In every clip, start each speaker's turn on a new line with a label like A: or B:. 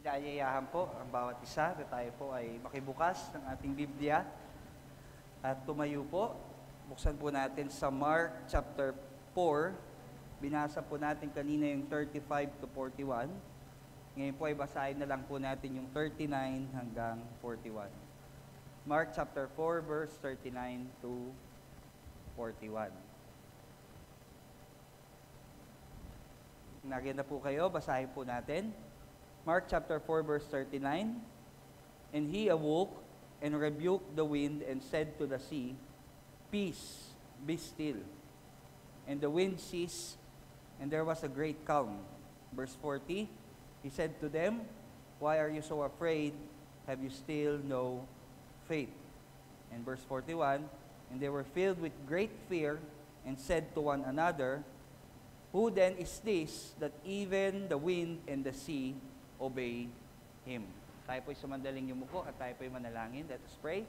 A: kaayayahan po ang bawat isa na tayo po ay makibukas ng ating Biblia at tumayo po. Buksan po natin sa Mark chapter 4. Binasa po natin kanina yung 35 to 41. Ngayon po ay basahin na lang po natin yung 39 hanggang 41. Mark chapter 4 verse 39 to 41. Nagyan na po kayo, basahin po natin. Mark chapter 4 verse 39. And he awoke and rebuked the wind and said to the sea, Peace, be still. And the wind ceased, and there was a great calm. Verse 40, he said to them, Why are you so afraid? Have you still no faith? And verse 41, and they were filled with great fear and said to one another, Who then is this that even the wind and the sea obey Him? Tayo po'y sumandaling yumuko at tayo po'y manalangin. Let us pray.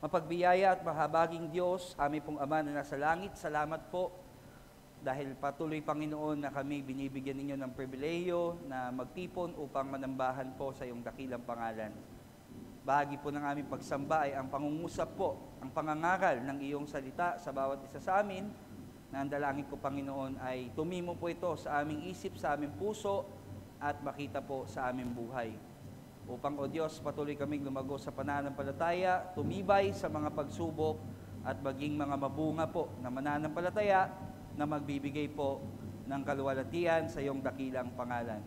A: Mapagbiyaya at mahabaging Diyos, aming pong Ama na nasa langit, salamat po dahil patuloy, Panginoon, na kami binibigyan ninyo ng pribileyo na magtipon upang manambahan po sa iyong dakilang pangalan. Bahagi po ng aming pagsamba ay ang pangungusap po, ang pangangaral ng iyong salita sa bawat isa sa amin, na ang dalangin ko, Panginoon, ay tumimo po ito sa aming isip, sa aming puso, at makita po sa aming buhay. Upang, O Diyos, patuloy kaming lumago sa pananampalataya, tumibay sa mga pagsubok, at maging mga mabunga po na mananampalataya na magbibigay po ng kaluwalhatian sa iyong dakilang pangalan.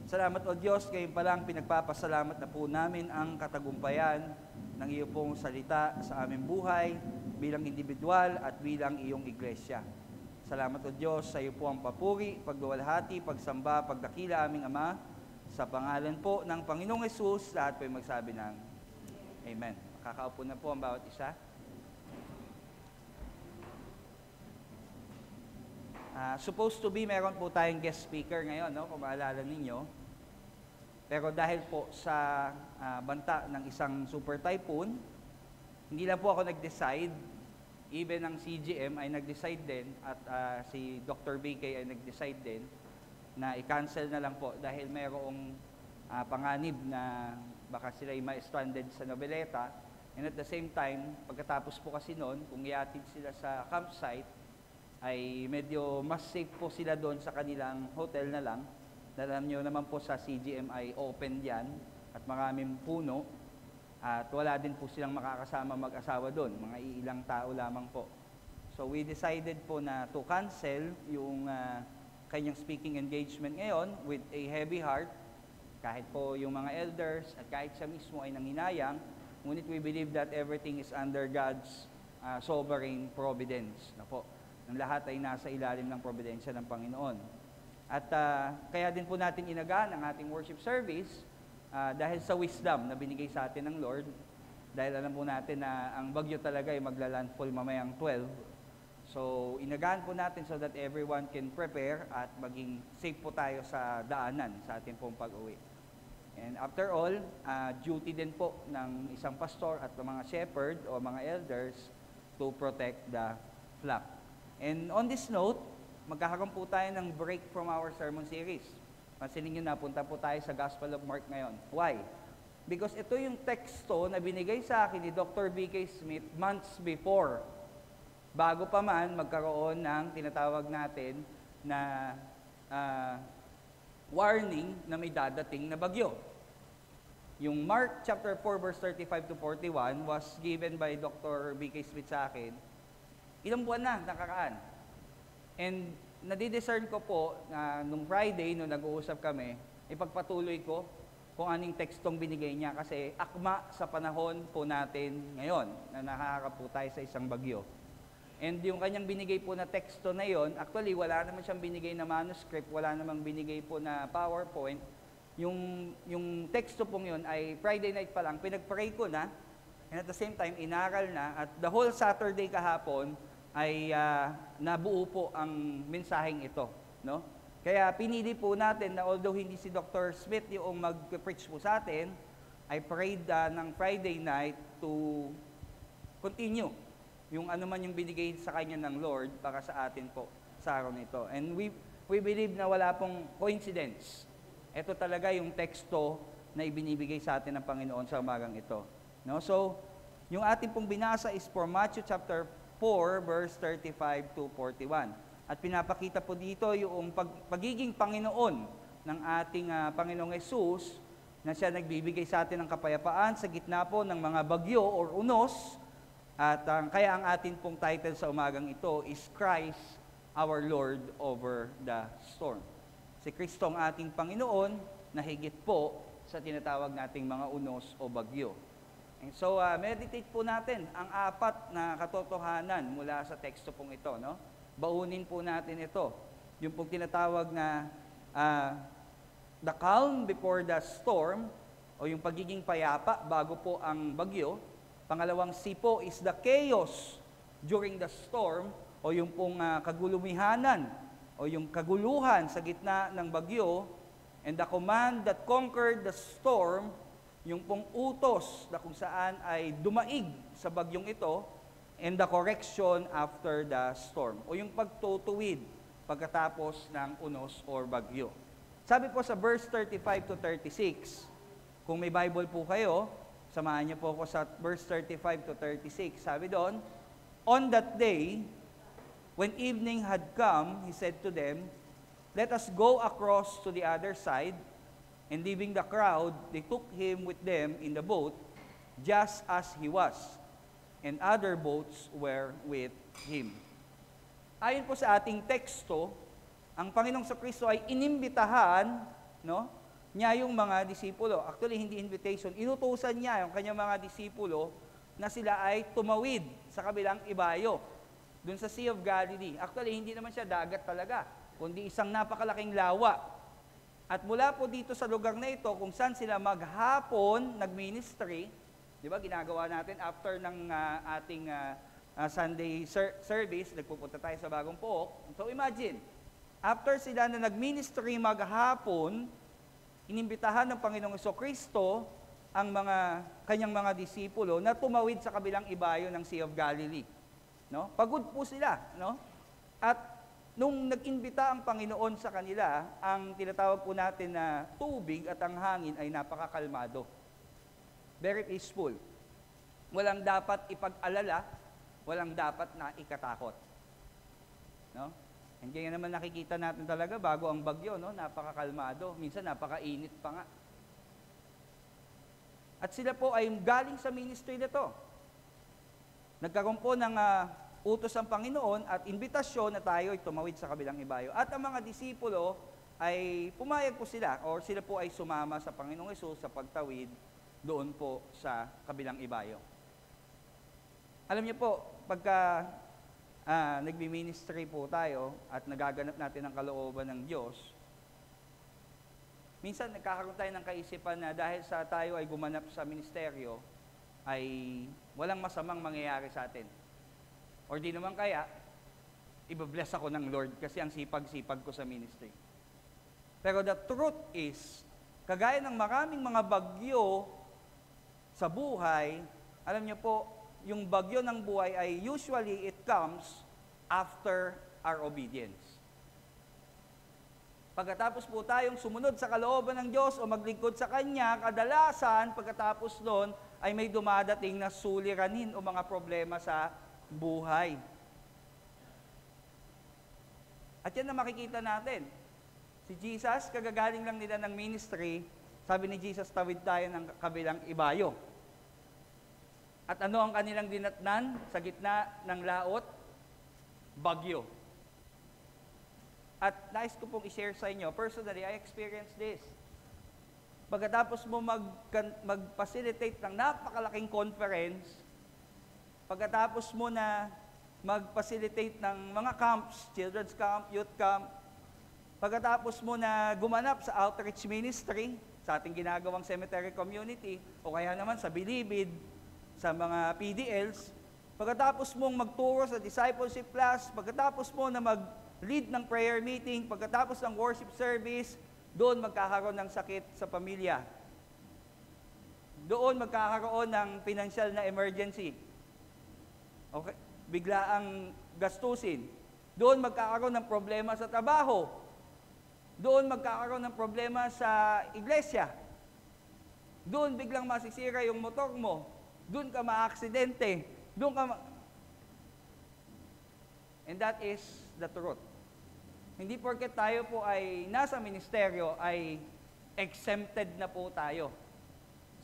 A: Salamat, O Diyos, ngayon pa lang pinagpapasalamat na po namin ang katagumpayan ng iyong pong salita sa aming buhay bilang individual at bilang iyong iglesia. Salamat, O Diyos, sa iyo po ang papuri, pagluwalhati, pagsamba, pagdakila aming Ama. Sa pangalan po ng Panginoong Hesus, lahat po ay magsabi ng Amen. Makakaupo na po ang bawat isa. Supposed to be, meron po tayong guest speaker ngayon, no? Kung maalala ninyo. Pero dahil po sa banta ng isang super typhoon, hindi lang po ako nag-decide, even ang CGM ay nag-decide din, at si Dr. BK ay nag-decide din, na i-cancel na lang po dahil mayroong panganib na baka sila ay ma-stranded sa Noveleta. And at the same time, pagkatapos po kasi noon, kung iatid sila sa campsite, ay medyo mas safe po sila doon sa kanilang hotel na lang. Alam nyo naman po sa CGM ay open yan at maraming puno at wala din po silang makakasama mag-asawa doon, mga ilang tao lamang po. So we decided po na to cancel yung kanyang speaking engagement ngayon with a heavy heart, kahit po yung mga elders at kahit siya mismo ay nanginayang, ngunit we believe that everything is under God's sovereign providence na po. Ang lahat ay nasa ilalim ng providensya ng Panginoon. At kaya din po natin inagaan ang ating worship service dahil sa wisdom na binigay sa atin ng Lord. Dahil alam po natin na ang bagyo talaga ay magla-landfall mamayang 12. So inagaan po natin so that everyone can prepare at maging safe po tayo sa daanan sa ating pong pag-uwi. And after all, duty din po ng isang pastor at ng mga shepherd o mga elders to protect the flock. And on this note, magkakaroon po tayo ng break from our sermon series. Pansinin nyo, napunta po tayo sa Gospel of Mark ngayon. Why? Because ito yung teksto na binigay sa akin ni Dr. B.K. Smith months before. Bago pa man magkaroon ng tinatawag natin na warning na may dadating na bagyo. Yung Mark chapter 4 verse 35 to 41 was given by Dr. B.K. Smith sa akin ilang buwan na nakaraan. And nadidiscern ko po na nung Friday, nung nag-uusap kami, ipagpatuloy ko kung anong tekstong binigay niya kasi akma sa panahon po natin ngayon na nakaharap po tayo sa isang bagyo. And yung kanyang binigay po na teksto na yon, actually wala naman siyang binigay na manuscript, wala namang binigay po na PowerPoint. Yung teksto pong yon ay Friday night pa lang, pinag-pray ko na, and at the same time, inaral na, at the whole Saturday kahapon, ay nabuo po ang mensaheng ito, no? Kaya pinili po natin na although hindi si Dr. Smith yung mag-preach po sa atin, I prayed ng Friday night to continue yung ano man yung binigay sa kanya ng Lord para sa atin po sa araw nito. And we believe na wala pong coincidence. Ito talaga yung teksto na ibinibigay sa atin ng Panginoon sa umagang ito. No? So, yung ating pong binasa is for Matthew chapter 4, verse 35 to 41. At pinapakita po dito yung pagiging Panginoon ng ating Panginoong Hesus, na siya nagbibigay sa atin ng kapayapaan sa gitna po ng mga bagyo or unos. At kaya ang atin pong title sa umagang ito is Christ, our Lord over the storm. Si Kristo ang ating Panginoon na higit po sa tinatawag nating mga unos o bagyo. And so, meditate po natin ang apat na katotohanan mula sa teksto pong ito. No? Baunin po natin ito. Yung pong tinatawag na the calm before the storm, o yung pagiging payapa bago po ang bagyo. Pangalawang C po is the chaos during the storm, o yung pong kagulumihanan, o yung kaguluhan sa gitna ng bagyo. And the command that conquered the storm, yung pong utos na kung saan ay dumaig sa bagyong ito, and the correction after the storm, o yung pagtutuwid pagkatapos ng unos or bagyo. Sabi po sa verse 35 to 36, kung may Bible po kayo, samahan niyo po ako sa verse 35 to 36. Sabi doon, on that day, when evening had come, he said to them, let us go across to the other side. And leaving the crowd, they took him with them in the boat, just as he was. And other boats were with him. Ayon po sa ating teksto, ang Panginoong Kristo ay inimbitahan, no, niya yung mga disipulo. Actually, hindi invitation. Inutusan niya yung kanyang mga disipulo na sila ay tumawid sa kabilang ibayo, dun sa Sea of Galilee. Actually, hindi naman siya dagat talaga, kundi isang napakalaking lawa. At mula po dito sa lugar na ito, kung saan sila maghapon nag-ministry, di ba, ginagawa natin after ng ating Sunday service, nagpupunta tayo sa Bagong Pook. So imagine, after sila na nag-ministry maghapon, inimbitahan ng Panginoong Kristo ang kanyang mga disipulo na tumawid sa kabilang ibayo ng Sea of Galilee. No? Pagod po sila. No? At nung nag-imbita ang Panginoon sa kanila, ang tinatawag po natin na tubig at ang hangin ay napakakalmado. Very peaceful. Walang dapat ipag-alala, walang dapat na ikatakot. No? And kaya naman nakikita natin talaga bago ang bagyo, no? Napakakalmado. Minsan napakainit pa nga. At sila po ay galing sa ministry na to. Nagkaroon po ng utos ang Panginoon at imbitasyon na tayo ay tumawid sa kabilang ibayo. At ang mga disipulo ay pumayag po sila, or sila po ay sumama sa Panginoong Hesus sa pagtawid doon po sa kabilang ibayo. Alam niyo po, pagka nagbi-ministry po tayo at nagaganap natin ang kalooban ng Diyos, minsan nagkakaroon tayo ng kaisipan na dahil sa tayo ay gumanap sa ministeryo, ay walang masamang mangyayari sa atin. Or di naman kaya, ibabless ako ng Lord kasi ang sipag-sipag ko sa ministry. Pero the truth is, kagaya ng maraming mga bagyo sa buhay, alam niyo po, yung bagyo ng buhay ay usually it comes after our obedience. Pagkatapos po tayong sumunod sa kalooban ng Diyos o maglingkod sa Kanya, kadalasan pagkatapos noon ay may dumadating na suliranin o mga problema sa buhay. At yan na makikita natin. Si Jesus, kagagaling lang nila ng ministry, sabi ni Jesus, tawid tayo ng kabilang ibayo. At ano ang kanilang dinatnan sa gitna ng laot? Bagyo. At nais ko pong i-share sa inyo, personally, I experienced this. Pagkatapos mo mag-facilitate ng napakalaking conference, pagkatapos mo na mag-facilitate ng mga camps, children's camp, youth camp, pagkatapos mo na gumanap sa outreach ministry, sa ating ginagawang cemetery community, o kaya naman sa Bilibid, sa mga PDLs, pagkatapos mong magturo sa discipleship class, pagkatapos mo na mag-lead ng prayer meeting, pagkatapos ng worship service, doon magkakaroon ng sakit sa pamilya. Doon magkakaroon ng financial na emergency. Okay? Bigla ang gastusin. Doon magkakaroon ng problema sa trabaho. Doon magkakaroon ng problema sa iglesia. Doon biglang masisira yung motor mo. Doon ka maaksidente. And that is the truth. Hindi porket tayo po ay nasa ministeryo ay exempted na po tayo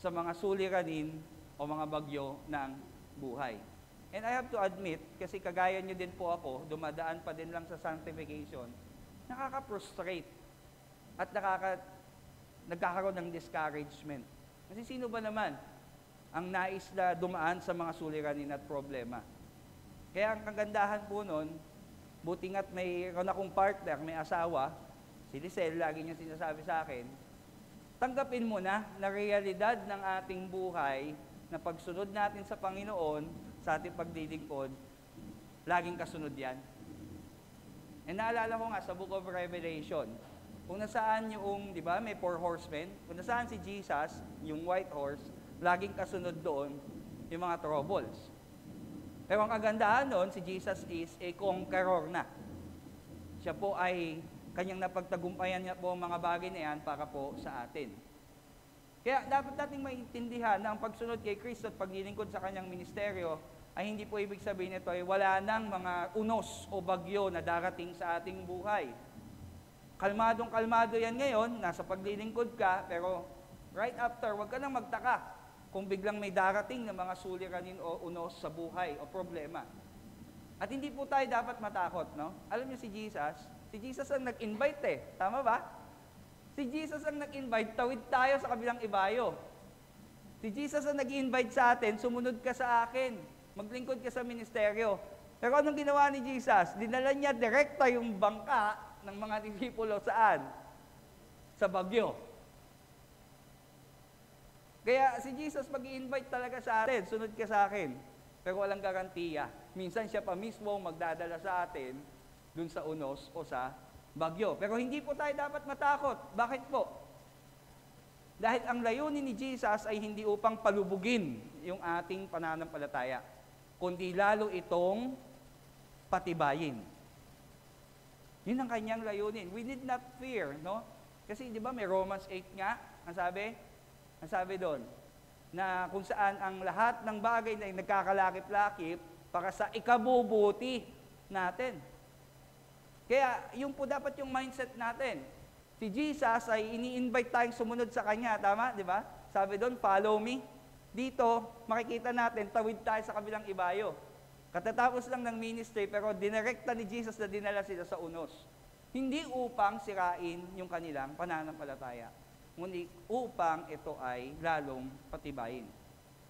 A: sa mga suliranin o mga bagyo ng buhay. And I have to admit, kasi kagaya nyo din po ako, dumadaan pa din lang sa sanctification, nakaka-frustrate at nagkakaroon ng discouragement. Kasi sino ba naman ang nais na dumaan sa mga suliranin at problema? Kaya ang kagandahan po nun, buti nga't mayroon akong partner, may asawa, si Lisel, lagi niya sinasabi sa akin, tanggapin mo na realidad ng ating buhay na pagsunod natin sa Panginoon, sa ating paglilingkod, laging kasunod yan. And naalala ko nga sa Book of Revelation, kung nasaan yung, di ba, may 4 horsemen, kung nasaan si Jesus, yung white horse, laging kasunod doon yung mga troubles. Pero ang kagandahan doon, si Jesus is a conqueror na. Siya po ay kanyang napagtagumpayan niya po ang mga bagay na yan para po sa atin. Kaya dapat nating maintindihan na ang pagsunod kay Kristo at paglilingkod sa kanyang ministeryo ay hindi po ibig sabihin nito ay wala nang mga unos o bagyo na darating sa ating buhay. Kalmadong-kalmado yan ngayon, nasa paglilingkod ka, pero right after, huwag ka nang magtaka kung biglang may darating na mga suliranin o unos sa buhay o problema. At hindi po tayo dapat matakot, no? Alam niyo si Jesus ang nag-invite eh. Tama ba? Si Jesus ang nag-invite, tawid tayo sa kabilang ibayo. Si Jesus ang nag-invite sa atin, sumunod ka sa akin, maglingkod ka sa ministeryo. Pero anong ginawa ni Jesus? Dinala niya direkta yung bangka ng mga disipulo saan? Sa bagyo. Kaya si Jesus mag-i-invite talaga sa atin, sunod ka sa akin. Pero walang garantiya. Minsan siya pa mismo magdadala sa atin dun sa unos o sa bagyo. Pero hindi po tayo dapat matakot. Bakit po? Dahil ang layunin ni Jesus ay hindi upang palubugin yung ating pananampalataya, kundi lalo itong patibayin. Yun ang kanyang layunin. We need not fear, no? Kasi di ba may Romans 8 nga, ang sabi doon, na kung saan ang lahat ng bagay na nagkakalakip-lakip para sa ikabubuti natin. Kaya yun po dapat yung mindset natin. Si Jesus ay ini-invite tayong sumunod sa Kanya, tama? Di ba? Sabi doon, follow me. Dito, makikita natin, tawid tayo sa kabilang ibayo. Katatapos lang ng ministry, pero dinirekta ni Jesus na dinala sila sa unos. Hindi upang sirain yung kanilang pananampalataya, ngunit upang ito ay lalong patibayin.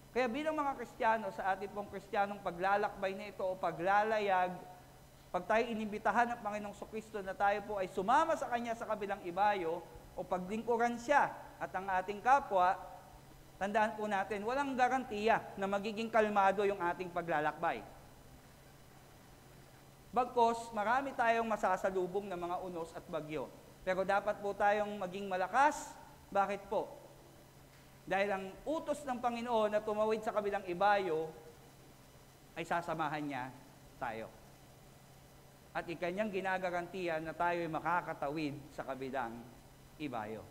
A: Kaya bilang mga Kristiyano, sa ating pong Kristiyanong paglalakbay na ito o paglalayag, pag tayo inimbitahan ng Panginoong Kristo na tayo po ay sumama sa Kanya sa kabilang ibayo o paglingkuran siya at ang ating kapwa, tandaan po natin, walang garantiya na magiging kalmado yung ating paglalakbay. Bagkos, marami tayong masasalubong ng mga unos at bagyo. Pero dapat po tayong maging malakas. Bakit po? Dahil ang utos ng Panginoon na tumawid sa kabilang ibayo, ay sasamahan niya tayo. At ikanyang ginagarantiyan na tayo ay makakatawid sa kabilang ibayo.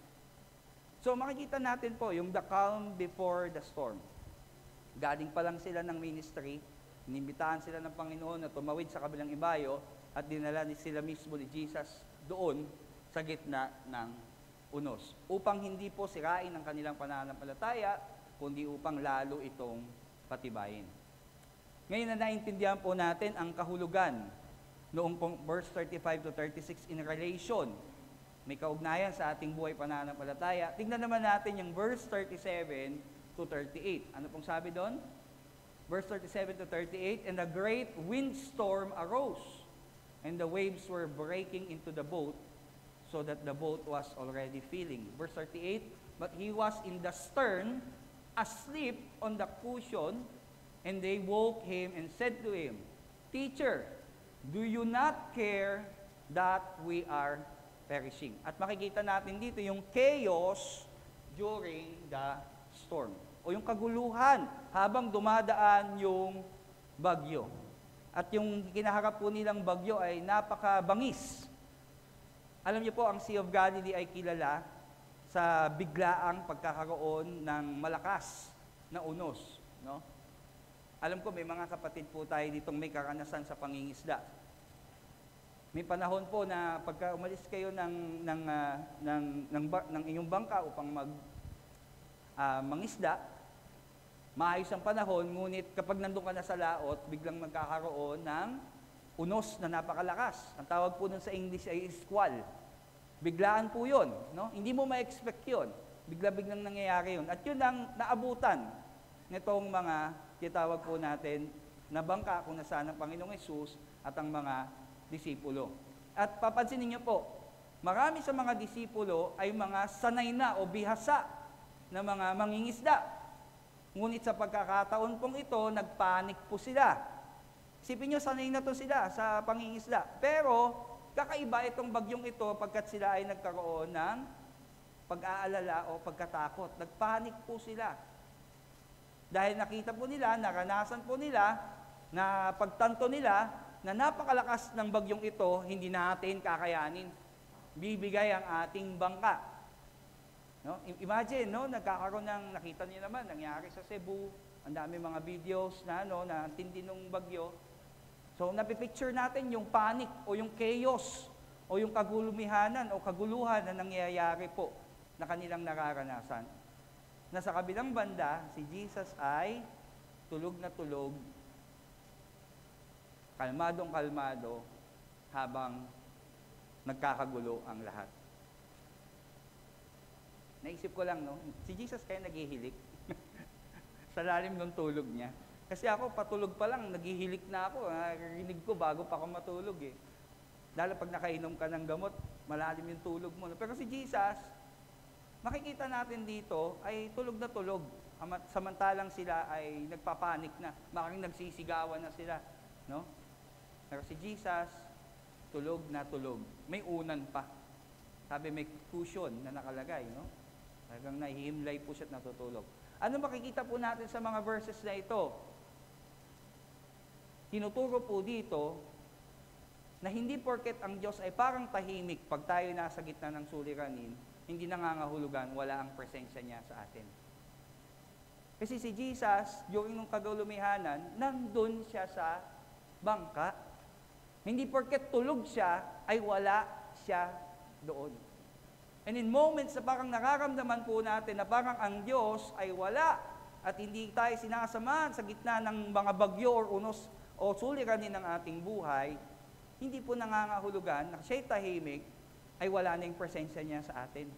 A: So makikita natin po yung the calm before the storm. Galing pa lang sila ng ministry, inimbitahan sila ng Panginoon na tumawid sa kabilang ibayo at dinala sila mismo ni Jesus doon sa gitna ng unos. Upang hindi po sirain ang kanilang pananampalataya, kundi upang lalo itong patibayin. Ngayon na naintindihan po natin ang kahulugan noong verse 35 to 36 in relation. May kaugnayan sa ating buhay pananampalataya. Tingnan naman natin yung verse 37 to 38. Ano pong sabi doon? Verse 37 to 38, and a great windstorm arose, and the waves were breaking into the boat, so that the boat was already filling. Verse 38, but he was in the stern, asleep on the cushion, and they woke him and said to him, Teacher, do you not care that we are perishing? At makikita natin dito yung chaos during the storm. O yung kaguluhan habang dumadaan yung bagyo. At yung kinaharap po nilang bagyo ay napakabangis. Alam niyo po, ang Sea of Galilee ay kilala sa biglaang pagkakaroon ng malakas na unos. No? Alam ko, may mga kapatid po tayo ditong may karanasan sa pangingisda. May panahon po na pagka umalis kayo ng inyong bangka upang mangisda, maayos ang panahon, ngunit kapag nandun ka na sa laot, biglang magkakaroon ng unos na napakalakas. Ang tawag po nun sa English ay squall. Biglaan po yun. No? Hindi mo ma-expect yun. Bigla-biglang nangyayari yun. At yun ang naabutan nitong mga tinatawag po natin na bangka kung nasaan ang Panginoong Hesus at ang mga disipulo. At papansinin niyo po, marami sa mga disipulo ay mga sanay na o bihasa na mga mangingisda. Ngunit sa pagkakataon pong ito, nagpanik po sila. Isipin nyo, sanay na to sila sa pangingisda. Pero, kakaiba itong bagyong ito pagkat sila ay nagkaroon ng pag-aalala o pagkatakot. Nagpanik po sila. Dahil nakita po nila, naranasan po nila, na pagtanto nila, na napakalakas ng bagyong ito, hindi natin kakayanin. Bibigay ang ating bangka. No? Imagine, no? Nagkakaroon ng, nakita niyo naman, nangyari sa Cebu, ang dami mga videos na, na tindi ng bagyo. So, napipicture natin yung panic o yung chaos o yung kagulumihanan o kaguluhan na nangyayari po na kanilang nararanasan. Na sa kabilang banda, si Jesus ay tulog na tulog, kalmadong-kalmado, habang nagkakagulo ang lahat. Naisip ko lang, no? Si Jesus kaya naghihilik sa lalim ng tulog niya. Kasi ako, patulog pa lang, naghihilik na ako. Narinig ko bago pa ako matulog eh. Lalo pag nakainom ka ng gamot, malalim yung tulog mo. Pero si Jesus, makikita natin dito, ay tulog na tulog. Samantalang sila ay nagpapanik na. Maring nagsisigawan na sila. No? Pero si Jesus, tulog na tulog. May unan pa. Sabi may cushion na nakalagay. No? Talagang nahihimlay po siya at natutulog. Ano makikita po natin sa mga verses na ito? Tinuturo po dito na hindi porket ang Diyos ay parang tahimik pag tayo nasa gitna ng suliranin, hindi nangangahulugan, wala ang presensya niya sa atin. Kasi si Jesus, during nung kagulumihanan, nandun siya sa bangka. Hindi porket tulog siya, ay wala siya doon. And in moments na parang nararamdaman po natin na parang ang Diyos ay wala at hindi tayo sinasamahan sa gitna ng mga bagyo or unos o suliranin ng ating buhay, hindi po nangangahulugan na siya'y tahimik ay wala na yung presensya niya sa atin.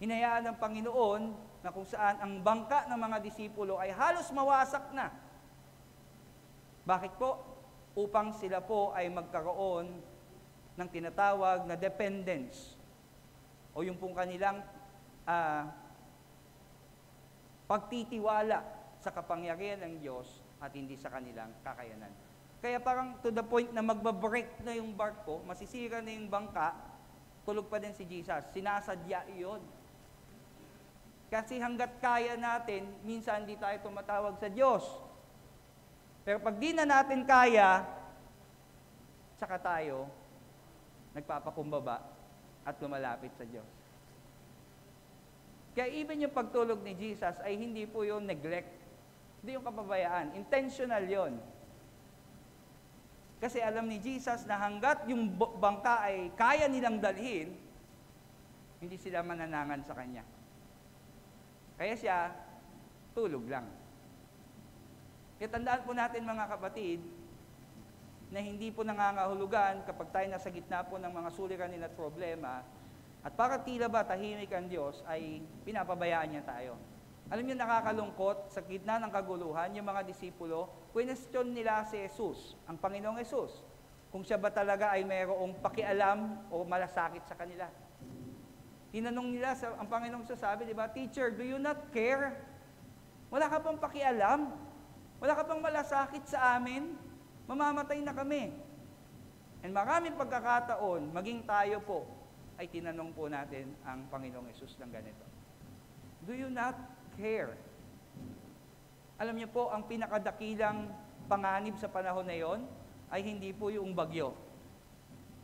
A: Hinayaan ng Panginoon na kung saan ang bangka ng mga disipulo ay halos mawasak na. Bakit po? Upang sila po ay magkaroon ng tinatawag na dependence o yung pong kanilang pagtitiwala sa kapangyarihan ng Diyos at hindi sa kanilang kakayanan. Kaya parang to the point na magbabreak na yung barko, masisira na yung bangka, tulog pa din si Jesus. Sinasadya iyon. Kasi hanggat kaya natin, minsan hindi tayo tumatawag sa Diyos. Pero pag di na natin kaya, saka tayo nagpapakumbaba at lumalapit sa Diyos. Kaya even yung pagtulog ni Jesus ay hindi po yung neglect, hindi yung kapabayaan. Intentional yon. Kasi alam ni Jesus na hanggat yung bangka ay kaya nilang dalhin, hindi sila mananangan sa Kanya. Kaya siya, tulog lang. Kaya tandaan po natin mga kapatid, na hindi po nangangahulugan kapag tayo nasa gitna po ng mga suliranin at problema, at para tila ba tahimik ang Diyos, ay pinapabayaan niya tayo. Alam niyo, nakakalungkot, sa gitna ng kaguluhan, yung mga disipulo, question nila si Jesus, ang Panginoong Jesus, kung siya ba talaga ay mayroong pakialam o malasakit sa kanila. Tinanong nila, ang Panginoong Jesus sabi, di ba, Teacher, do you not care? Wala ka pang pakialam? Wala ka pang malasakit sa amin? Mamamatay na kami. And maraming pagkakataon, maging tayo po, ay tinanong po natin ang Panginoong Jesus ng ganito. Do you not care? Alam niyo po, ang pinakadakilang panganib sa panahon na yon ay hindi po yung bagyo.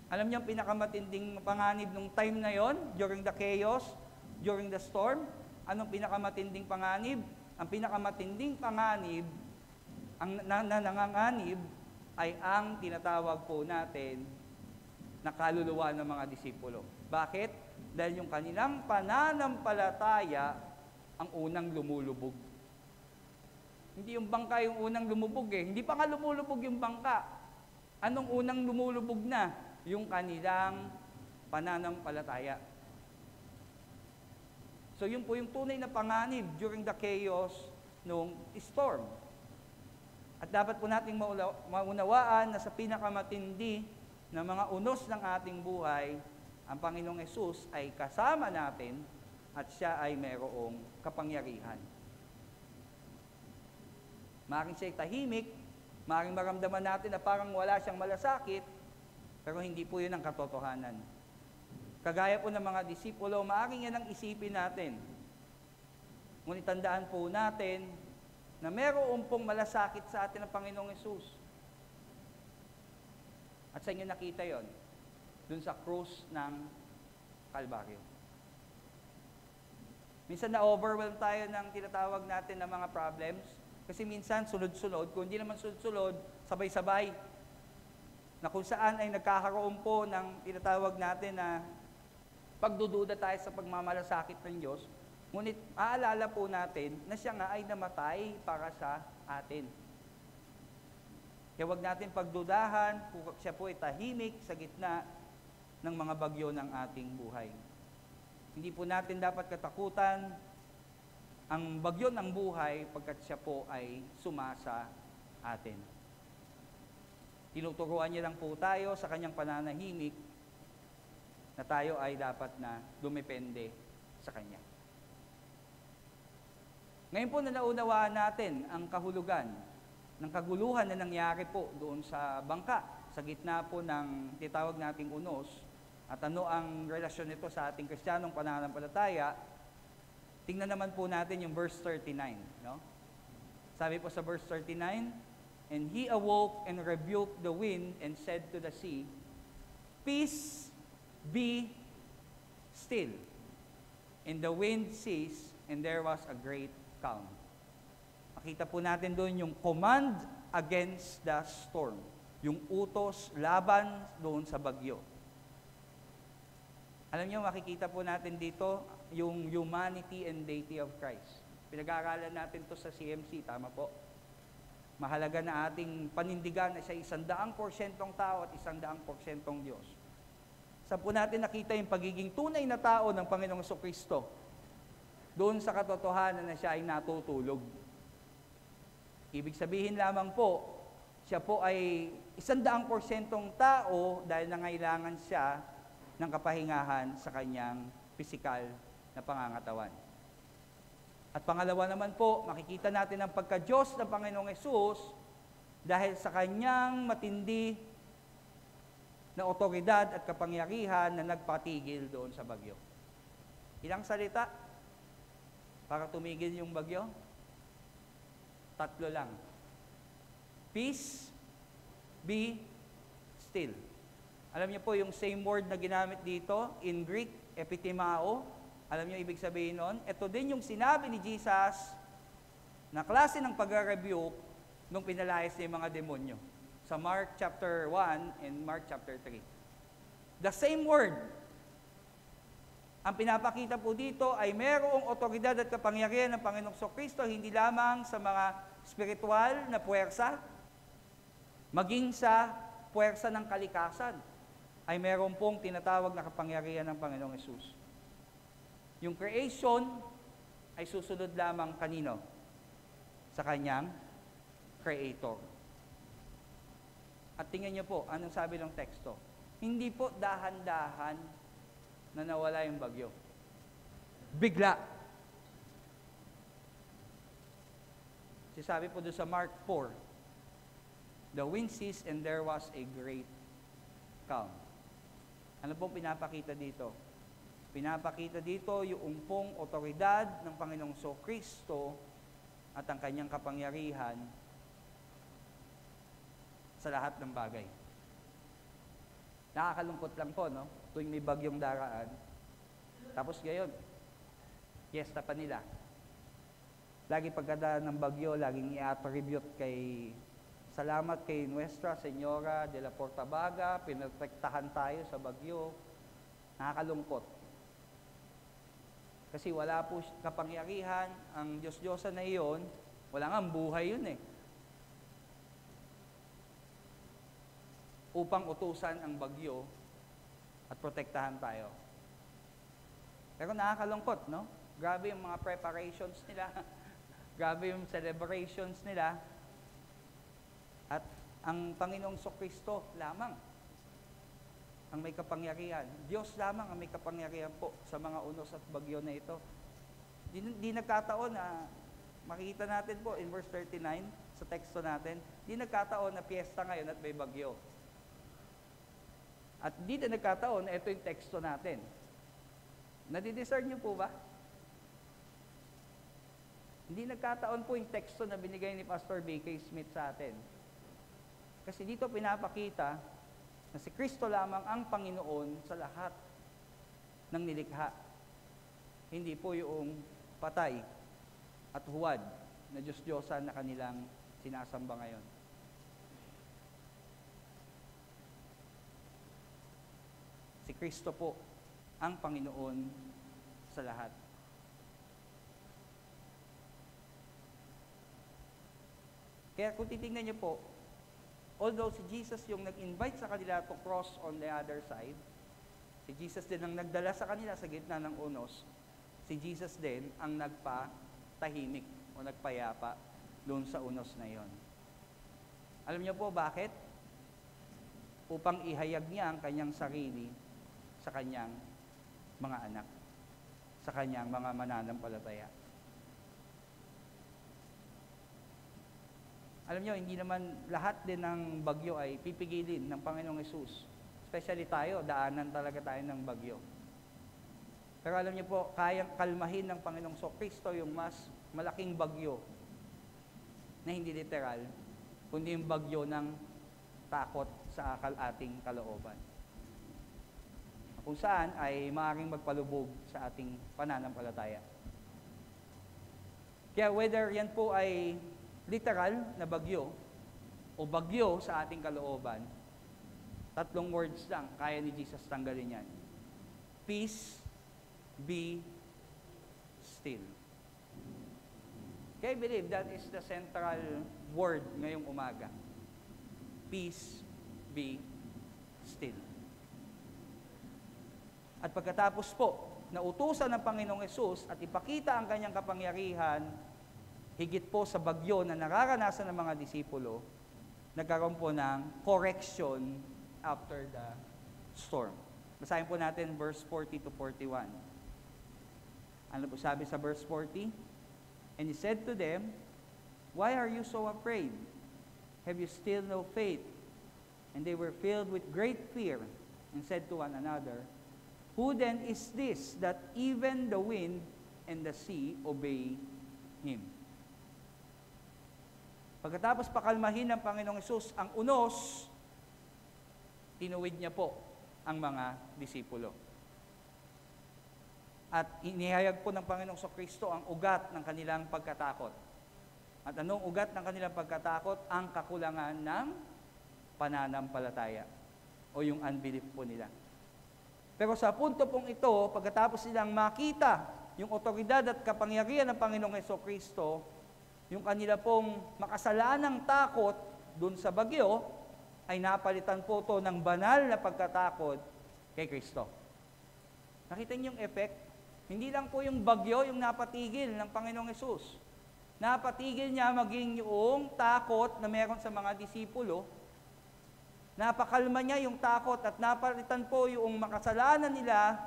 A: Alam niyo ang pinakamatinding panganib nung time na yon, during the chaos, during the storm? Anong pinakamatinding panganib? Ang pinakamatinding panganib, ang nanganganib, ay ang tinatawag po natin na kaluluwa ng mga disipulo. Bakit? Dahil yung kanilang pananampalataya ang unang lumulubog. Hindi yung bangka yung unang lumubog eh. Hindi pa nga lumulubog yung bangka. Anong unang lumulubog na? Yung kanilang pananampalataya. So yun po yung tunay na panganib during the chaos nung storm. At dapat po nating maunawaan na sa pinakamatindi na mga unos ng ating buhay, ang Panginoong Hesus ay kasama natin at siya ay mayroong kapangyarihan. Maaaring siya'y tahimik, maaaring maramdaman natin na parang wala siyang malasakit, pero hindi po yun ang katotohanan. Kagaya po ng mga disipulo, maaaring yan ang isipin natin. Ngunit tandaan po natin na mayroon pong malasakit sa atin ng Panginoong Hesus. At sa inyo nakita yon dun sa krus ng Kalbaryo. Minsan na-overwhelm tayo ng tinatawag natin na mga problems. Kasi minsan sunod-sunod, kung hindi naman sunod-sunod, sabay-sabay. Na kung saan ay nagkakaroon po ng tinatawag natin na pagdududa tayo sa pagmamalasakit ng Diyos, ngunit aalala po natin na siya nga ay namatay para sa atin. Kaya huwag natin pagdudahan, siya po ay tahimik sa gitna ng mga bagyo ng ating buhay. Hindi po natin dapat katakutan ang bagyo ng buhay pagkat siya po ay sumasa atin. Tinuturuan niya lang po tayo sa kanyang pananahimik na tayo ay dapat na dumepende sa kanya. Ngayon po na naunawaan natin ang kahulugan ng kaguluhan na nangyari po doon sa bangka, sa gitna po ng titawag nating unos, at ano ang relasyon nito sa ating Kristiyanong pananampalataya, tingnan naman po natin yung verse 39. No? Sabi po sa verse 39, "And he awoke and rebuked the wind and said to the sea, Peace, be still. And the wind ceased, and there was a great calm." Makita po natin doon yung command against the storm. Yung utos laban doon sa bagyo. Alam niyo, makikita po natin dito yung humanity and deity of Christ. Pinag-aaralan natin to sa CMC, tama po? Mahalaga na ating panindigan na siya 100% tao at 100% Diyos. Saan po natin nakita yung pagiging tunay na tao ng Panginoong Jesucristo? Doon sa katotohanan na siya ay natutulog. Ibig sabihin lamang po, siya po ay 100% tao dahil nangailangan siya ng kapahingahan sa kanyang pisikal na pangangatawan. At pangalawa naman po, makikita natin ang pagka-Diyos ng Panginoong Hesus dahil sa kanyang matindi na otoridad at kapangyarihan na nagpatigil doon sa bagyo. Ilang salita para tumigil yung bagyo? 3 lang. Peace, be still. Alam niyo po yung same word na ginamit dito, in Greek, epitimao. Alam niyo ibig sabihin nun? Ito din yung sinabi ni Jesus na klase ng pag-rebuke nung pinalayas niya yung mga demonyo. Sa Mark chapter 1 and Mark chapter 3. The same word. Ang pinapakita po dito ay mayroong otoridad at kapangyarihan ng Panginoong Jesucristo, hindi lamang sa mga spiritual na puwersa, maging sa puwersa ng kalikasan, ay mayroon pong tinatawag na kapangyarihan ng Panginoong Hesus. Yung creation ay susunod lamang kanino? Sa kanyang Creator. At tingnan niyo po, anong sabi ng teksto? Hindi po dahan-dahan na nawala yung bagyo. Bigla. Sabi po doon sa Mark 4, "The wind ceased and there was a great calm." Ano pong pinapakita dito? Pinapakita dito yung pong otoridad ng Panginoong Jesucristo at ang kanyang kapangyarihan sa lahat ng bagay. Nakakalungkot lang po, no? Tuwing may bagyong daraan. Tapos ngayon, fiesta pa nila. Lagi pagkadaan ng bagyo, laging i-attribute salamat kay Nuestra Señora de la Portabaga, pinotektahan tayo sa bagyo. Nakakalungkot. Kasi wala po kapangyarihan, ang Diyos-Diyosa na iyon, wala nga buhay yun eh. Upang utusan ang bagyo at protektahan tayo. Pero nakakalungkot, no? Grabe yung mga preparations nila. Grabe yung celebrations nila. At ang Panginoong Kristo lamang ang may kapangyarihan. Diyos lamang ang may kapangyarihan po sa mga unos at bagyo na ito. Di nagkataon na, makikita natin po in verse 39 sa teksto natin, di nagkataon na piyesta ngayon at may bagyo. At di na nagkataon na ito yung teksto natin. Nadidiscern niyo po ba? Hindi nagkataon po yung teksto na binigay ni Pastor B.K. Smith sa atin. Kasi dito pinapakita na si Kristo lamang ang Panginoon sa lahat ng nilikha. Hindi po yung patay at huwad na Diyos-Diyosan na kanilang sinasamba ngayon. Si Kristo po ang Panginoon sa lahat. Kaya kung titingnan niyo po, although si Jesus yung nag-invite sa kanila to cross on the other side, si Jesus din ang nagdala sa kanila sa gitna ng unos, si Jesus din ang nagpatahimik o nagpayapa doon sa unos na yon. Alam niyo po bakit? Upang ihayag niya ang kanyang sarili sa kanyang mga anak, sa kanyang mga mananampalataya. Alam niyo, hindi naman lahat din ng bagyo ay pipigilin ng Panginoong Hesus. Especially tayo, daanan talaga tayo ng bagyo. Pero alam niyo po, kayang kalmahin ng Panginoong Kristo yung mas malaking bagyo na hindi literal, kundi yung bagyo ng takot sa ating kalooban. Kung saan ay maaaring magpalubog sa ating pananampalataya. Kaya whether yan po ay literal na bagyo o bagyo sa ating kalooban, tatlong words lang, kaya ni Jesus tanggalin yan. Peace, be still. Kaya I believe that is the central word ngayong umaga. Peace, be still. At pagkatapos po, nautusan ng Panginoong Hesus at ipakita ang kanyang kapangyarihan, higit po sa bagyo na nararanasan ng mga disipulo, nagkaroon po ng correction after the storm. Basahin po natin verse 40 to 41. Ano po sabi sa verse 40? And he said to them, "Why are you so afraid? Have you still no faith?" And they were filled with great fear and said to one another, "Who then is this that even the wind and the sea obey him?" Pagkatapos pakalmahin ng Panginoong Hesus ang unos, tinuwid niya po ang mga disipulo. At inihayag po ng Panginoong Kristo ang ugat ng kanilang pagkatakot. At anong ugat ng kanilang pagkatakot? Ang kakulangan ng pananampalataya o yung unbelief po nila. Pero sa punto pong ito, pagkatapos silang makita yung otoridad at kapangyarihan ng Panginoong Kristo, yung kanila pong makasalanang takot dun sa bagyo, ay napalitan po to ng banal na pagkatakot kay Kristo. Nakita niyo yung effect? Hindi lang po yung bagyo yung napatigil ng Panginoong Hesus. Napatigil niya maging yung takot na meron sa mga disipulo. Napakalma niya yung takot at napalitan po yung makasalanan nila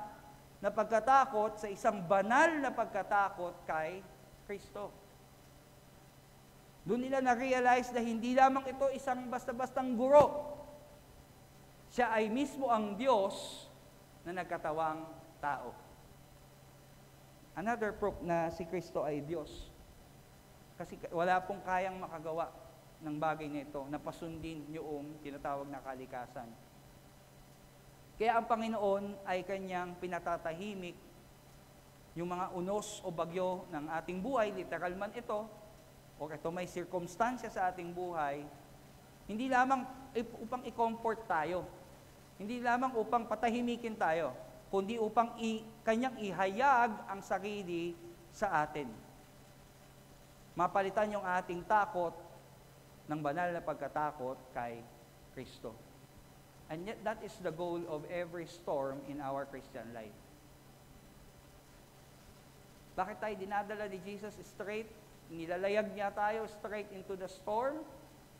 A: na pagkatakot sa isang banal na pagkatakot kay Kristo. Doon nila na-realize na hindi lamang ito isang basta-bastang guro. Siya ay mismo ang Diyos na nagkatawang tao. Another proof na si Kristo ay Diyos. Kasi wala pong kayang makagawa ng bagay na ito na pasundin yung tinatawag na kalikasan. Kaya ang Panginoon ay kanyang pinatatahimik yung mga unos o bagyo ng ating buhay, literal man ito, o ito may circumstansya sa ating buhay, hindi lamang upang i-comfort tayo, hindi lamang upang patahimikin tayo, kundi upang kanyang ihayag ang sarili sa atin. Mapalitan yung ating takot ng banal na pagkatakot kay Kristo. And yet, that is the goal of every storm in our Christian life. Bakit tayo dinadala ni Jesus straight? Nilalayag niya tayo straight into the storm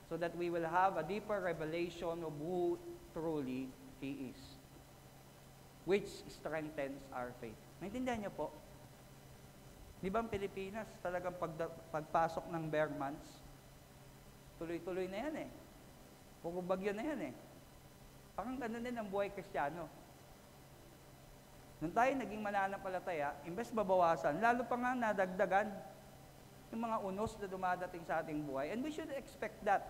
A: so that we will have a deeper revelation of who truly He is, which strengthens our faith. Naintindihan niyo po? Di ba ang Pilipinas, talagang pagpasok ng bare months, tuloy-tuloy na yan eh. Puro bagyo na yan eh. Parang ganun din ang buhay Kristiyano. Nung tayo naging mananampalataya, imbes babawasan, lalo pa nga nadagdagan yung mga unos na dumadating sa ating buhay. And we should expect that.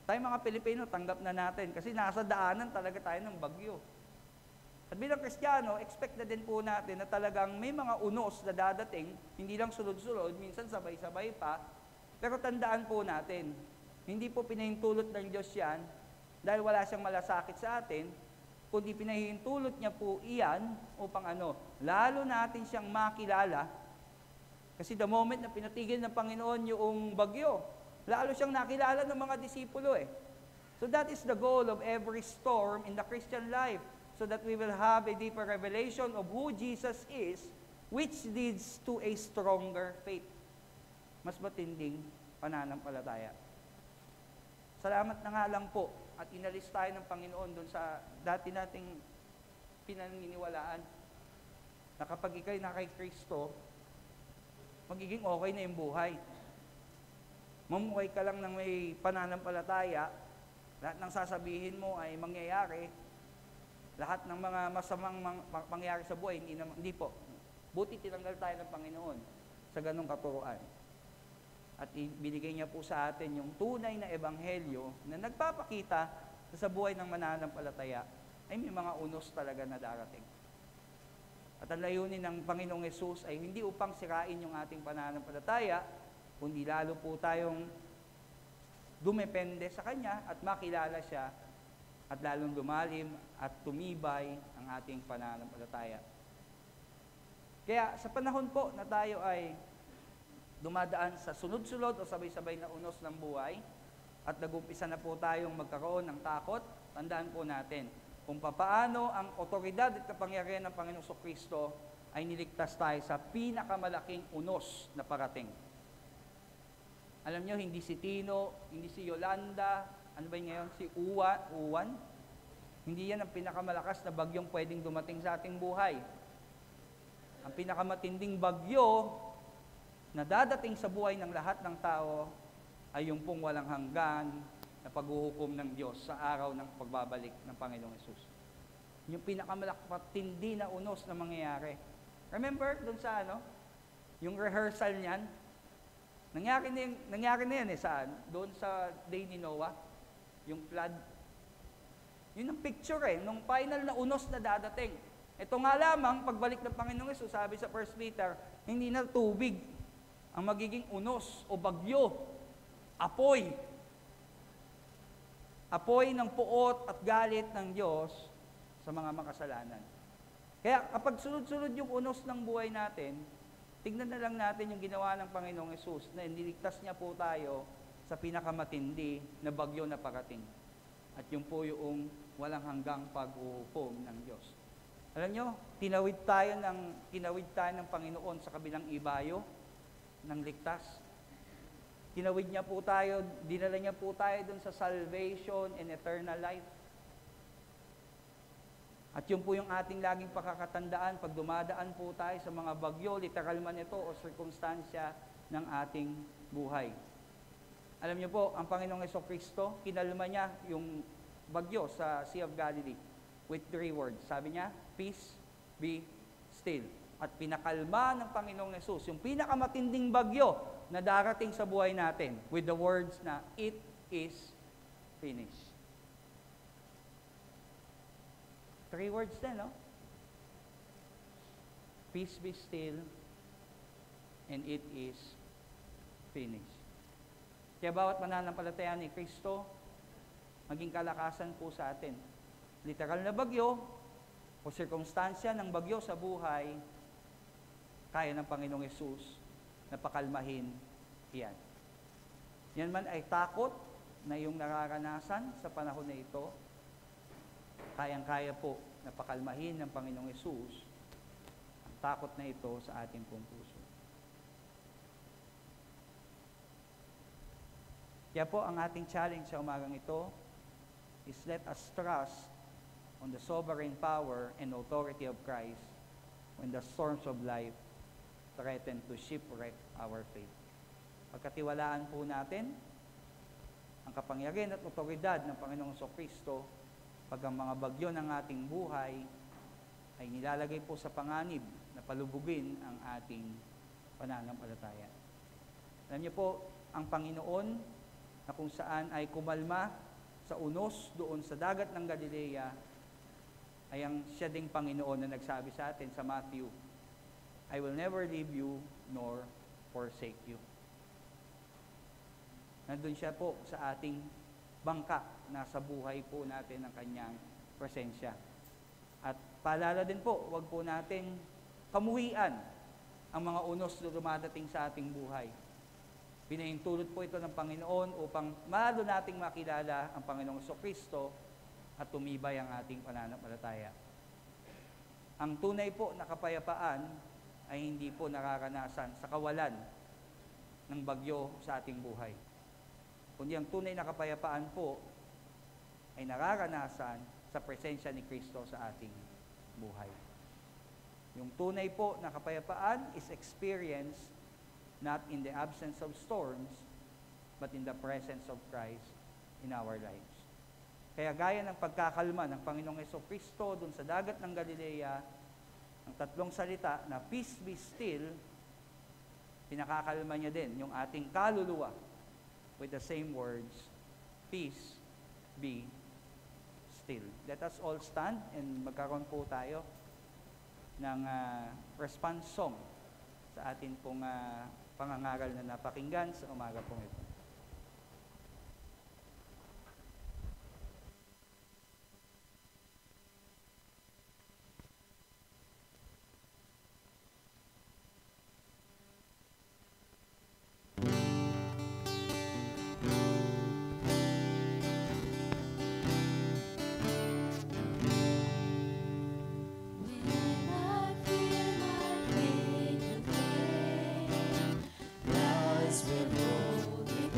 A: Tayo mga Pilipino, tanggap na natin kasi nasa daanan talaga tayo ng bagyo. At bilang Kristiyano, expect na din po natin na talagang may mga unos na dadating, hindi lang sunod-sunod, minsan sabay-sabay pa, pero tandaan po natin, hindi po pinahintulot ng Diyos yan dahil wala siyang malasakit sa atin, kundi pinahintulot niya po iyan upang lalo natin siyang makilala. Kasi the moment na pinatigil ng Panginoon yung bagyo, lalo siyang nakilala ng mga disipulo eh. So that is the goal of every storm in the Christian life, so that we will have a deeper revelation of who Jesus is, which leads to a stronger faith. Mas matinding pananampalataya. Salamat na nga lang po at inalis tayo ng Panginoon doon sa dati nating pinaniniwalaan na kapag ikay na kay Kristo, magiging okay na yung buhay. Mamuhay ka lang ng may pananampalataya, lahat ng sasabihin mo ay mangyayari, lahat ng mga masamang mangyayari sa buhay, hindi po. Buti tinanggal tayo ng Panginoon sa ganong katuruan. At binigay niya po sa atin yung tunay na ebanghelyo na nagpapakita na sa buhay ng mananampalataya ay may mga unos talaga na darating. At ang layunin ng Panginoong Hesus ay hindi upang sirain yung ating pananampalataya, kundi lalo po tayong dumepende sa Kanya at makilala siya at lalong lumalim at tumibay ang ating pananampalataya. Kaya sa panahon po na tayo ay dumadaan sa sunod-sunod o sabay-sabay na unos ng buhay at nag-umpisa na po tayong magkaroon ng takot, tandaan po natin kung papaano ang otoridad at kapangyarihan ng Panginoong Kristo ay niligtas tayo sa pinakamalaking unos na parating. Alam nyo, hindi si Tino, hindi si Yolanda, ano ba yun ngayon? Si Uwan. Hindi yan ang pinakamalakas na bagyong pwedeng dumating sa ating buhay. Ang pinakamatinding bagyo na dadating sa buhay ng lahat ng tao ay yung pong walang hanggan na paghuhukom ng Diyos sa araw ng pagbabalik ng Panginoong Hesus. Yung pinakamatindi na unos na mangyayari. Remember doon sa yung rehearsal niyan? Nangyari na yan saan? Doon sa day ni Noah, yung flood. Yun ang picture nung final na unos na dadating. Ito nga lamang, pagbalik ng Panginoong Hesus, sabi sa 1 Peter, hindi na tubig ang magiging unos o bagyo. Apoy. Apoy ng puot at galit ng Diyos sa mga makasalanan. Kaya kapag sunod-sunod yung unos ng buhay natin, tignan na lang natin yung ginawa ng Panginoong Hesus na iniligtas niya po tayo sa pinakamatindi na bagyo na parating. At yung po yung walang hanggang pag-uukom ng Diyos. Alam nyo, tinawid tayo ng Panginoon sa kabilang ibayo ng ligtas. Tinawid niya po tayo, dinala niya po tayo dun sa salvation and eternal life. At yun po yung ating laging pakakatandaan pag dumadaan po tayo sa mga bagyo, literal man ito o sirkumstansya ng ating buhay. Alam niyo po, ang Panginoong Jesucristo, kinalma niya yung bagyo sa Sea of Galilee with 3 words. Sabi niya, peace, be still. At pinakalma ng Panginoong Hesus yung pinakamatinding bagyo na darating sa buhay natin with the words na, it is finished. 3 words din, no? Peace be still, and it is finished. Kaya bawat mananampalataya ni Kristo, maging kalakasan po sa atin. Literal na bagyo, o sirkumstansya ng bagyo sa buhay, kaya ng Panginoong Yesus na pakalmahin yan. Yan man ay takot na yung nararanasan sa panahon na ito, kayang-kaya po na pakalmahin ng Panginoong Yesus ang takot na ito sa ating pong puso. Kaya po ang ating challenge sa umagang ito is let us trust on the sovereign power and authority of Christ when the storms of life threaten to shipwreck our faith. Pagkatiwalaan po natin ang kapangyarihan at otoridad ng Panginoong Kristo pag ang mga bagyo ng ating buhay ay nilalagay po sa panganib na palubugin ang ating pananampalataya. Alam niyo po, ang Panginoon na kung saan ay kumalma sa unos doon sa dagat ng Galilea ay ang siya ding Panginoon na nagsabi sa atin sa Matthew, I will never leave you nor forsake you. Nandun siya po sa ating bangka, nasa buhay po natin ang kanyang presensya. At paalala din po, wag po natin kamuhian ang mga unos na dumadating sa ating buhay. Pinahintulot po ito ng Panginoon upang malo nating makilala ang Panginoong Kristo at tumibay ang ating pananampalataya. Ang tunay po na kapayapaan ay hindi po nararanasan sa kawalan ng bagyo sa ating buhay. Kundi ang tunay na kapayapaan po ay nararanasan sa presensya ni Kristo sa ating buhay. Yung tunay po na kapayapaan is experienced not in the absence of storms, but in the presence of Christ in our lives. Kaya gaya ng pagkakalma ng Panginoong Kristo dun sa dagat ng Galilea, ang tatlong salita na peace be still, pinakakalma niya din yung ating kaluluwa with the same words, peace be still. Let us all stand and magkaroon po tayo ng response song sa atin pong pangangaral na napakinggan sa umaga pong ito.
B: Will hold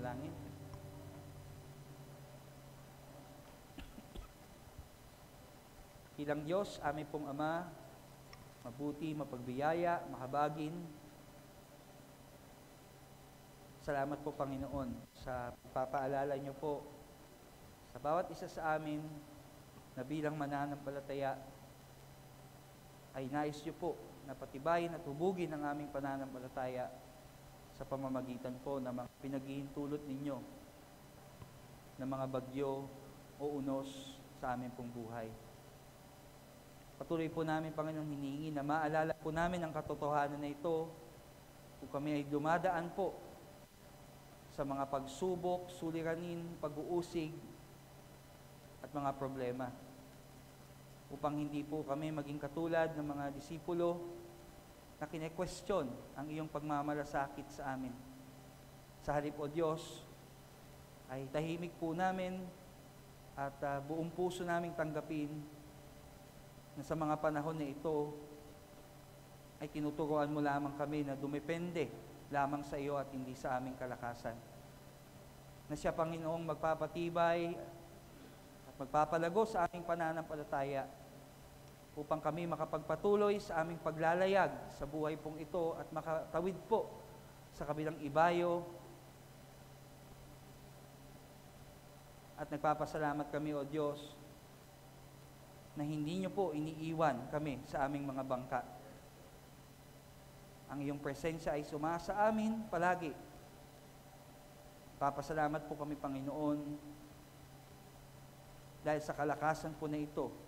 A: manalangin. Ilang Diyos, aming pong Ama, mabuti, mapagbiyaya, mahabagin. Salamat po, Panginoon, sa papaalala niyo po sa bawat isa sa amin na bilang mananampalataya ay nais niyo po na patibayin at hubugin ang aming pananampalataya sa pamamagitan po ng mga pinaghihintulot ninyo ng mga bagyo o unos sa aming pong buhay. Patuloy po namin, Panginoon, hinihingi na maalala po namin ang katotohanan na ito kung kami ay dumadaan po sa mga pagsubok, suliranin, pag-uusig, at mga problema. Upang hindi po kami maging katulad ng mga disipulo na kine-question ang iyong pagmamalasakit sa amin. Sa halip, O Diyos, ay tahimik po namin at buong puso naming tanggapin na sa mga panahon na ito ay tinuturuan mo lamang kami na dumepende lamang sa iyo at hindi sa aming kalakasan. Na siya, Panginoong, magpapatibay at magpapalago sa aming pananampalataya upang kami makapagpatuloy sa aming paglalayag sa buhay pong ito at makatawid po sa kabilang ibayo. At nagpapasalamat kami, O Diyos, na hindi niyo po iniiwan kami sa aming mga bangka. Ang iyong presensya ay sumasa amin palagi. Papasalamat po kami, Panginoon, dahil sa kalakasan po na ito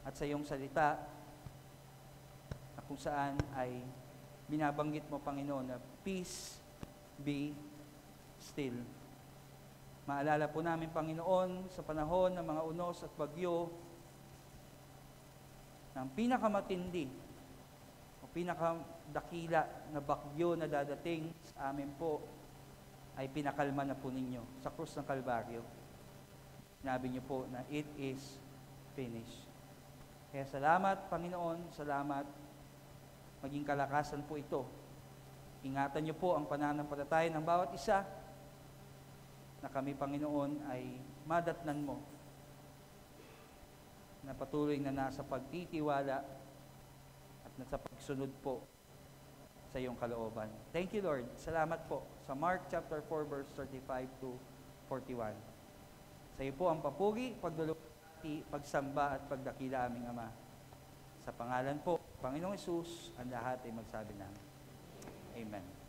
A: at sa iyong salita na kung saan ay binabanggit mo, Panginoon, na peace be still. Maalala po namin, Panginoon, sa panahon ng mga unos at bagyo, ng pinakamatindi o pinakadakila na bagyo na dadating sa amin po, ay pinakalma na po ninyo sa krus ng Kalbaryo. Sinabi niyo po na it is finished. Kaya salamat, Panginoon, salamat. Maging kalakasan po ito. Ingatan niyo po ang pananampalataya ng bawat isa na kami, Panginoon, ay madatnan mo na patuloy na nasa pagtitiwala at nasa pagsunod po sa iyong kalooban. Thank you, Lord. Salamat po sa Mark chapter 4, verse 35 to 41. Sa iyo po ang papuri, pagdulugti, pagsamba at pagdakila aming Ama. Sa pangalan po, Panginoong Hesus, ang lahat ay magsabi namin. Amen.